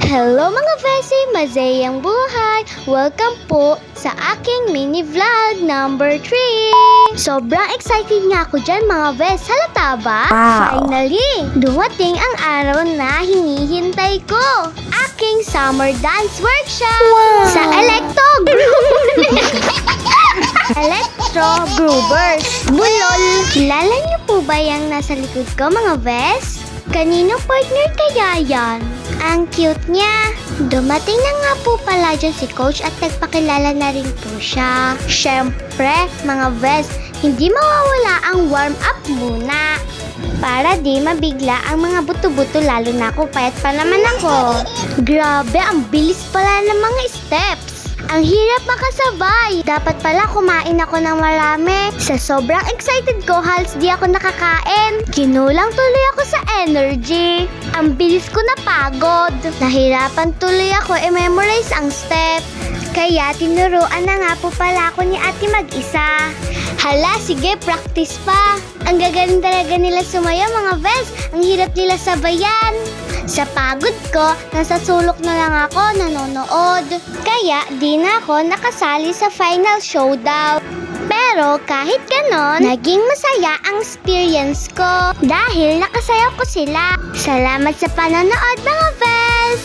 Hello mga Vesi! Masayang buhay! Welcome po sa aking mini vlog number 3! Sobrang excited nga ako dyan mga Ves! Halata ba? Wow. Finally! Dumating ang araw na hinihintay ko! Aking summer dance workshop! Wow. Sa Electro Groovers! Bulol! Kilala niyo po ba yung nasa likod ko mga Ves? Kaninong partner kaya yan? Ang cute niya. Dumating na nga po pala dyan si Coach at nagpakilala na rin po siya. Syempre, mga Ves, hindi mawawala ang warm up muna. Para di mabigla ang mga buto-buto lalo na ako, payat pa naman ako. Grabe, ang bilis pala ng mga steps. Ang hirap makasabay. Dapat pala kumain ako ng marami. Sa sobrang excited ko, halos di ako nakakain. Kinulang tuloy ako sa energy. Ang bilis ko napagod. Nahirapan tuloy ako i-memorize ang step. Kaya tinuruan na nga po pala ako ni ate mag-isa. Hala, sige, practice pa. Ang gagaling talaga nila sumayaw mga Ves. Ang hirap nila sabayan. Sa pagod ko, nasa sulok na lang ako nanonood. Kaya di na ako nakasali sa final showdown. Pero kahit ganon, naging masaya ang experience ko dahil nakasayaw ko sila. Salamat sa panonood mga Ves!